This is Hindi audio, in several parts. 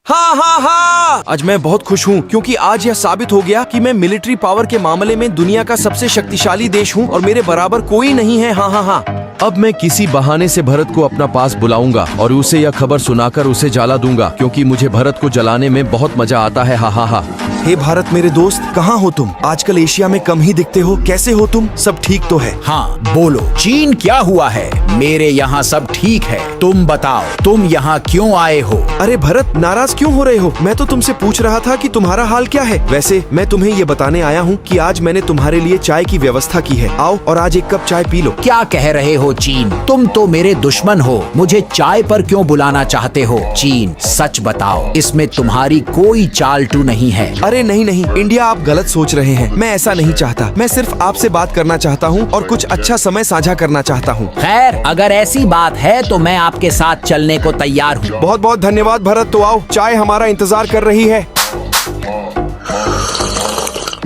हाँ हाँ हाँ, आज मैं बहुत खुश हूँ क्योंकि आज यह साबित हो गया कि मैं मिलिट्री पावर के मामले में दुनिया का सबसे शक्तिशाली देश हूँ और मेरे बराबर कोई नहीं है। हाँ हाँ हाँ। अब मैं किसी बहाने से भरत को अपना पास बुलाऊंगा और उसे यह खबर सुनाकर उसे जला दूंगा क्योंकि मुझे भरत को जलाने में बहुत मजा आता है। हाँ हाँ हाँ। हे भारत मेरे दोस्त, कहाँ हो तुम? आजकल एशिया में कम ही दिखते हो। कैसे हो तुम? सब ठीक तो है? हाँ बोलो, चीन क्या हुआ है? मेरे यहाँ सब ठीक है। तुम बताओ, तुम यहाँ क्यों आए हो? अरे भरत, नाराज क्यों हो रहे हो? मैं तो तुमसे पूछ रहा था कि तुम्हारा हाल क्या है। वैसे मैं तुम्हें ये बताने आया हूँ कि आज मैंने तुम्हारे लिए चाय की व्यवस्था की है। आओ और आज एक कप चाय पी लो। क्या कह रहे हो चीन? तुम तो मेरे दुश्मन हो। मुझे चाय पर क्यों बुलाना चाहते हो? चीन सच बताओ, इसमें तुम्हारी कोई चालटू नहीं है। अरे नहीं नहीं इंडिया, आप गलत सोच रहे हैं। मैं ऐसा नहीं चाहता। मैं सिर्फ आपसे बात करना चाहता हूँ और कुछ अच्छा समय साझा करना चाहता हूँ। खैर, अगर ऐसी बात है तो मैं आपके साथ चलने को तैयार हूँ। बहुत बहुत धन्यवाद भरत। तो आओ, चाय हमारा इंतजार कर रही है।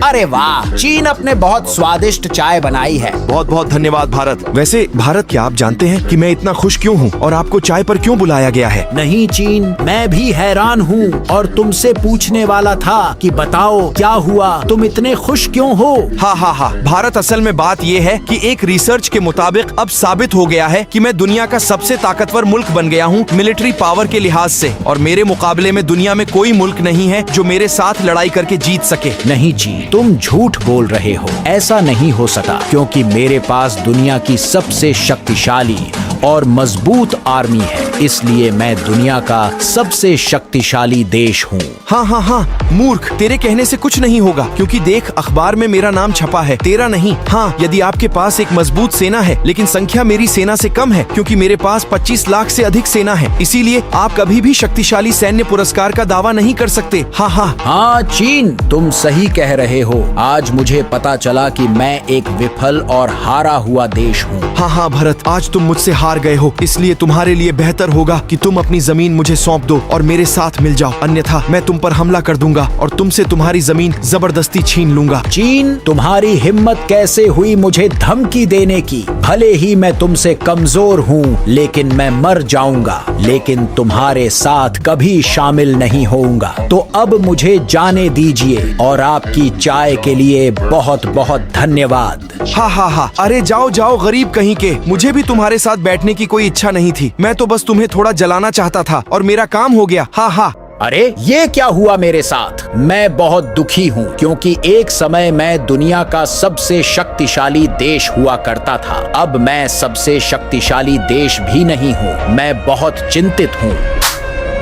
अरे वाह, चीन अपने बहुत स्वादिष्ट चाय बनाई है। बहुत बहुत धन्यवाद भारत। वैसे भारत, क्या आप जानते हैं कि मैं इतना खुश क्यों हूँ और आपको चाय पर क्यों बुलाया गया है? नहीं चीन, मैं भी हैरान हूँ और तुमसे पूछने वाला था कि बताओ क्या हुआ, तुम इतने खुश क्यों हो? हाँ हाँ हाँ भारत, असल में बात ये है कि एक रिसर्च के मुताबिक अब साबित हो गया है कि मैं दुनिया का सबसे ताकतवर मुल्क बन गया हूँ मिलिट्री पावर के लिहाज से, और मेरे मुकाबले में दुनिया में कोई मुल्क नहीं है जो मेरे साथ लड़ाई करके जीत सके। नहीं चीन, तुम झूठ बोल रहे हो। ऐसा नहीं हो सकता क्योंकि मेरे पास दुनिया की सबसे शक्तिशाली और मजबूत आर्मी है, इसलिए मैं दुनिया का सबसे शक्तिशाली देश हूँ। हाँ हाँ हाँ मूर्ख, तेरे कहने से कुछ नहीं होगा क्योंकि देख, अखबार में मेरा नाम छपा है, तेरा नहीं। हाँ, यदि आपके पास एक मजबूत सेना है लेकिन संख्या मेरी सेना से कम है क्योंकि मेरे पास 25 लाख से अधिक सेना है, इसीलिए आप कभी भी शक्तिशाली सैन्य पुरस्कार का दावा नहीं कर सकते। हाँ हाँ हाँ चीन, तुम सही कह रहे हो। आज मुझे पता चला कि मैं एक विफल और हारा हुआ देश हूँ। हाँ हाँ भरत, आज तुम मुझसे हार गए हो, इसलिए तुम्हारे लिए बेहतर होगा कि तुम अपनी जमीन मुझे सौंप दो और मेरे साथ मिल जाओ, अन्यथा मैं तुम पर हमला कर दूंगा और तुमसे तुम्हारी जमीन जबरदस्ती छीन लूंगा। चीन, तुम्हारी हिम्मत कैसे हुई मुझे धमकी देने की? भले ही मैं तुमसे कमजोर हूँ लेकिन मैं मर जाऊंगा, लेकिन तुम्हारे साथ कभी शामिल नहीं होऊंगा। तो अब मुझे जाने दीजिए और आपकी चाय के लिए बहुत बहुत धन्यवाद। हाँ हाँ हाँ, अरे जाओ जाओ गरीब कहीं के, मुझे भी तुम्हारे साथ बैठने की कोई इच्छा नहीं थी। मैं तो बस तुम्हें थोड़ा जलाना चाहता था और मेरा काम हो गया। हाँ हाँ। अरे ये क्या हुआ मेरे साथ? मैं बहुत दुखी हूँ क्योंकि एक समय मैं दुनिया का सबसे शक्तिशाली देश हुआ करता था। अब मैं सबसे शक्तिशाली देश भी नहीं हूँ। मैं बहुत चिंतित हूँ।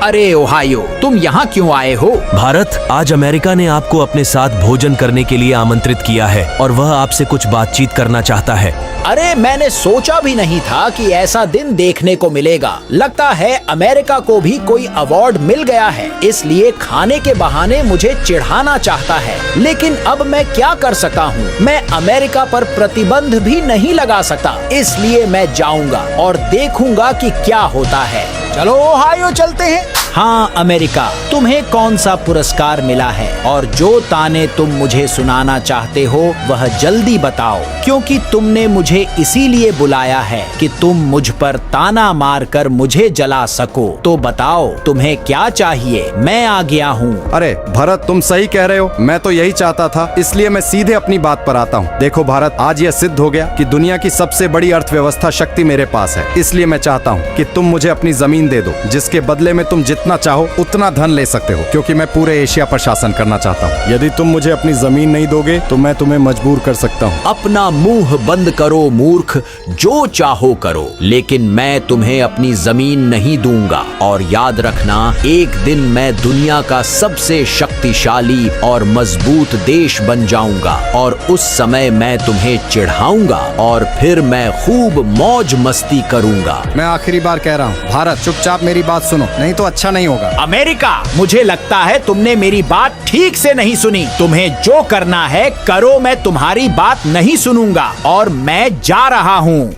अरे ओहायो, तुम यहाँ क्यों आए हो? भारत, आज अमेरिका ने आपको अपने साथ भोजन करने के लिए आमंत्रित किया है और वह आपसे कुछ बातचीत करना चाहता है। अरे मैंने सोचा भी नहीं था कि ऐसा दिन देखने को मिलेगा। लगता है अमेरिका को भी कोई अवार्ड मिल गया है, इसलिए खाने के बहाने मुझे चिढ़ाना चाहता है। लेकिन अब मैं क्या कर सकता हूँ? मैं अमेरिका पर प्रतिबंध भी नहीं लगा सकता, इसलिए मैं जाऊंगा और देखूंगा कि क्या होता है। चलो ओहायो चलते हैं। हाँ अमेरिका, तुम्हें कौन सा पुरस्कार मिला है और जो ताने तुम मुझे सुनाना चाहते हो वह जल्दी बताओ, क्योंकि तुमने मुझे इसीलिए बुलाया है कि तुम मुझ पर ताना मारकर मुझे जला सको। तो बताओ तुम्हें क्या चाहिए? मैं आ गया हूँ। अरे भरत, तुम सही कह रहे हो, मैं तो यही चाहता था, इसलिए मैं सीधे अपनी बात पर आता हूँ। देखो भारत, आज यह सिद्ध हो गया कि दुनिया की सबसे बड़ी अर्थव्यवस्था शक्ति मेरे पास है, इसलिए मैं चाहता हूँ कि तुम मुझे अपनी जमीन दे दो, जिसके बदले में तुम जितना चाहो उतना धन ले सकते हो, क्योंकि मैं पूरे एशिया पर शासन करना चाहता हूँ। यदि तुम मुझे अपनी जमीन नहीं दोगे तो मैं तुम्हें मजबूर कर सकता हूँ। अपना मुंह बंद करो मूर्ख, जो चाहो करो, लेकिन मैं तुम्हें अपनी जमीन नहीं दूंगा। और याद रखना, एक दिन मैं दुनिया का सबसे शक्तिशाली और मजबूत देश बन जाऊंगा और उस समय मैं तुम्हें चिढ़ाऊंगा और फिर मैं खूब मौज मस्ती करूंगा। मैं आखिरी बार कह रहा हूँ भारत, चुपचाप मेरी बात सुनो, नहीं तो अच्छा नहीं होगा। अमेरिका, मुझे लगता है तुमने मेरी बात ठीक से नहीं सुनी। तुम्हें जो करना है करो, मैं तुम्हारी बात नहीं सुनूंगा और मैं जा रहा हूँ।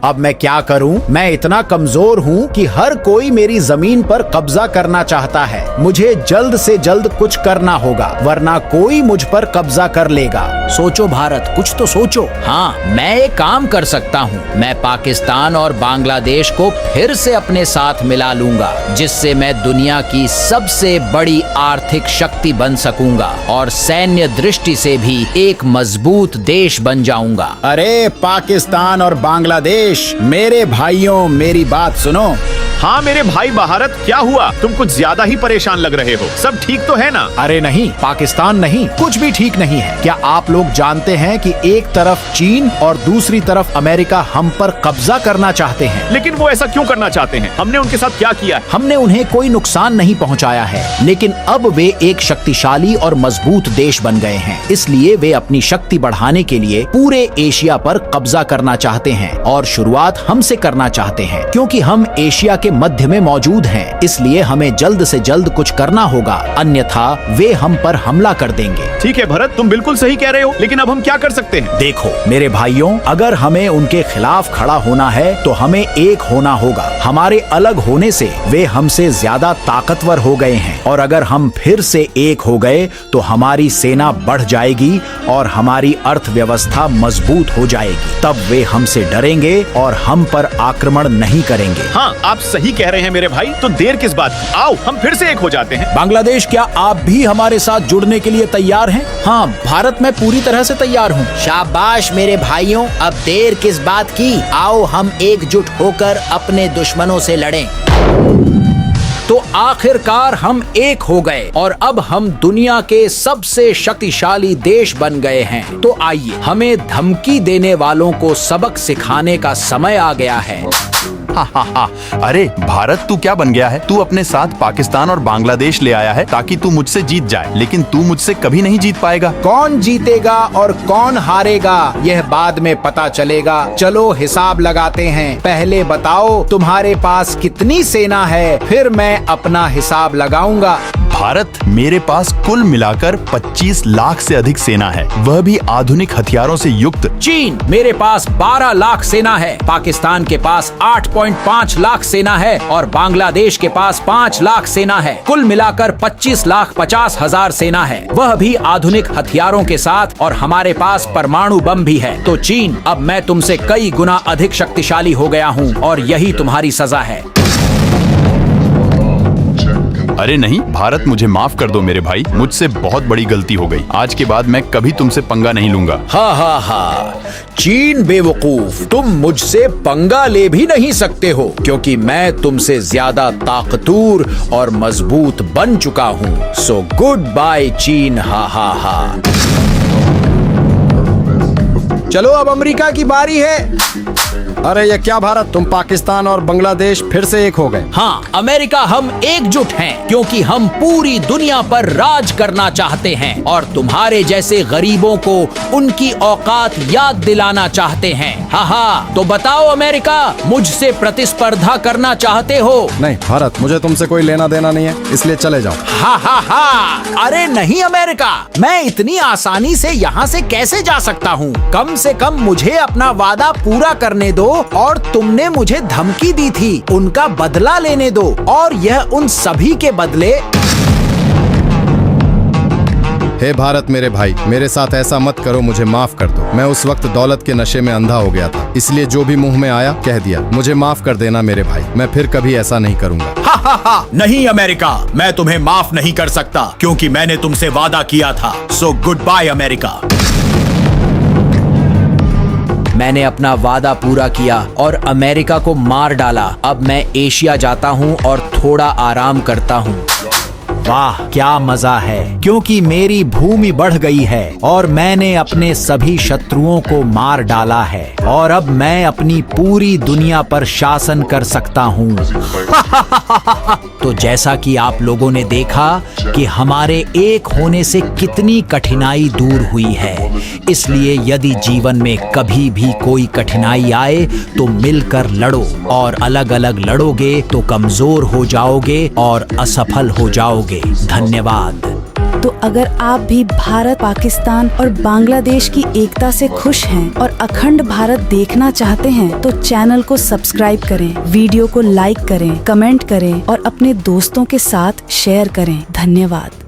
अब मैं क्या करूं? मैं इतना कमजोर हूं कि हर कोई मेरी जमीन पर कब्जा करना चाहता है। मुझे जल्द से जल्द कुछ करना होगा, वरना कोई मुझ पर कब्जा कर लेगा। सोचो भारत, कुछ तो सोचो। हाँ, मैं एक काम कर सकता हूँ। मैं पाकिस्तान और बांग्लादेश को फिर से अपने साथ मिला लूंगा, जिससे मैं दुनिया की सबसे बड़ी आर्थिक शक्ति बन सकूंगा और सैन्य दृष्टि से भी एक मजबूत देश बन जाऊंगा। अरे पाकिस्तान और बांग्लादेश, मेरे भाइयों, मेरी बात सुनो। हाँ मेरे भाई भारत, क्या हुआ? तुम कुछ ज्यादा ही परेशान लग रहे हो। सब ठीक तो है ना? अरे नहीं, पाकिस्तान नहीं, कुछ भी ठीक नहीं है। क्या आप लोग जानते हैं कि एक तरफ चीन और दूसरी तरफ अमेरिका हम पर कब्जा करना चाहते हैं? लेकिन वो ऐसा क्यों करना चाहते हैं? हमने उनके साथ क्या किया है? हमने उन्हें कोई नुकसान नहीं पहुंचाया है, लेकिन अब वे एक शक्तिशाली और मजबूत देश बन गए हैं। इसलिए वे अपनी शक्ति बढ़ाने के लिए पूरे एशिया पर कब्जा करना चाहते हैं और शुरुआत हमसे करना चाहते हैं, क्योंकि हम एशिया के मध्य में मौजूद हैं। इसलिए हमें जल्द से जल्द कुछ करना होगा, अन्यथा वे हम पर हमला कर देंगे। ठीक है भरत, तुम बिल्कुल सही कह रहे हो, लेकिन अब हम क्या कर सकते हैं? देखो मेरे भाइयों, अगर हमें उनके खिलाफ खड़ा होना है तो हमें एक होना होगा। हमारे अलग होने से वे हमसे ज्यादा ताकतवर हो गए हैं, और अगर हम फिर से एक हो गए तो हमारी सेना बढ़ जाएगी और हमारी अर्थव्यवस्था मजबूत हो जाएगी। तब वे हमसे डरेंगे और हम पर आक्रमण नहीं करेंगे। हाँ, आप सही कह रहे हैं मेरे भाई। तो देर किस बात की? आओ हम फिर से एक हो जाते हैं। बांग्लादेश, क्या आप भी हमारे साथ जुड़ने के लिए तैयार हैं? हाँ भारत, मैं पूरी तरह से तैयार हूँ। शाबाश मेरे भाइयों, अब देर किस बात की? आओ हम एकजुट होकर अपने दुश्मनों से लड़ें। तो आखिरकार हम एक हो गए और अब हम दुनिया के सबसे शक्तिशाली देश बन गए हैं। तो आइए, हमें धमकी देने वालों को सबक सिखाने का समय आ गया है। अरे भारत, तू क्या बन गया है? तू अपने साथ पाकिस्तान और बांग्लादेश ले आया है ताकि तू मुझसे जीत जाए, लेकिन तू मुझसे कभी नहीं जीत पाएगा। कौन जीतेगा और कौन हारेगा यह बाद में पता चलेगा। चलो हिसाब लगाते हैं। पहले बताओ तुम्हारे पास कितनी सेना है, फिर मैं अपना हिसाब लगाऊंगा। भारत, मेरे पास कुल मिलाकर 25 लाख से अधिक सेना है, वह भी आधुनिक हथियारों से युक्त। चीन, मेरे पास 12 लाख सेना है। पाकिस्तान के पास 8.5 लाख सेना है और बांग्लादेश के पास 5 लाख सेना है। कुल मिलाकर 25,50,000 सेना है, वह भी आधुनिक हथियारों के साथ, और हमारे पास परमाणु बम भी है। तो चीन, अब मैं तुमसे कई गुना अधिक शक्तिशाली हो गया हूँ और यही तुम्हारी सजा है। अरे नहीं भारत, मुझे माफ कर दो मेरे भाई, मुझसे बहुत बड़ी गलती हो गई। आज के बाद मैं कभी तुमसे पंगा नहीं लूंगा। हाँ हाँ हाँ, चीन बेवकूफ, तुम मुझसे पंगा ले भी नहीं सकते हो, क्योंकि मैं तुमसे ज्यादा ताकतवर और मजबूत बन चुका हूँ। सो गुड बाय चीन। हा हा हा। चलो अब अमेरिका की बारी है। अरे ये क्या भारत, तुम पाकिस्तान और बांग्लादेश फिर से एक हो गए। हाँ अमेरिका, हम एकजुट हैं क्योंकि हम पूरी दुनिया पर राज करना चाहते हैं और तुम्हारे जैसे गरीबों को उनकी औकात याद दिलाना चाहते हैं। हाँ हाँ, तो बताओ अमेरिका, मुझसे प्रतिस्पर्धा करना चाहते हो? नहीं भारत, मुझे तुमसे कोई लेना देना नहीं है, इसलिए चले जाओ। हाँ हाँ हाँ, अरे नहीं अमेरिका, मैं इतनी आसानी से यहाँ से कैसे जा सकता हूँ? कम से कम मुझे अपना वादा पूरा करने दो, और तुमने मुझे धमकी दी थी उनका बदला लेने दो, और यह उन सभी के बदले। हे भारत मेरे भाई, मेरे साथ ऐसा मत करो, मुझे माफ कर दो। मैं उस वक्त दौलत के नशे में अंधा हो गया था, इसलिए जो भी मुंह में आया कह दिया। मुझे माफ कर देना मेरे भाई, मैं फिर कभी ऐसा नहीं करूंगा। हा हा हा, नहीं अमेरिका, मैं तुम्हें माफ नहीं कर सकता, क्योंकि मैंने तुमसे वादा किया था। So good by America. मैंने अपना वादा पूरा किया और अमेरिका को मार डाला। अब मैं एशिया जाता हूँ और थोड़ा आराम करता हूँ। वाह क्या मजा है, क्योंकि मेरी भूमि बढ़ गई है और मैंने अपने सभी शत्रुओं को मार डाला है, और अब मैं अपनी पूरी दुनिया पर शासन कर सकता हूँ। तो जैसा कि आप लोगों ने देखा कि हमारे एक होने से कितनी कठिनाई दूर हुई है, इसलिए यदि जीवन में कभी भी कोई कठिनाई आए तो मिलकर लड़ो, और अलग अलग लड़ोगे तो कमजोर हो जाओगे और असफल हो जाओगे। धन्यवाद। तो अगर आप भी भारत, पाकिस्तान और बांग्लादेश की एकता से खुश हैं और अखंड भारत देखना चाहते हैं, तो चैनल को सब्सक्राइब करें, वीडियो को लाइक करें, कमेंट करें और अपने दोस्तों के साथ शेयर करें। धन्यवाद।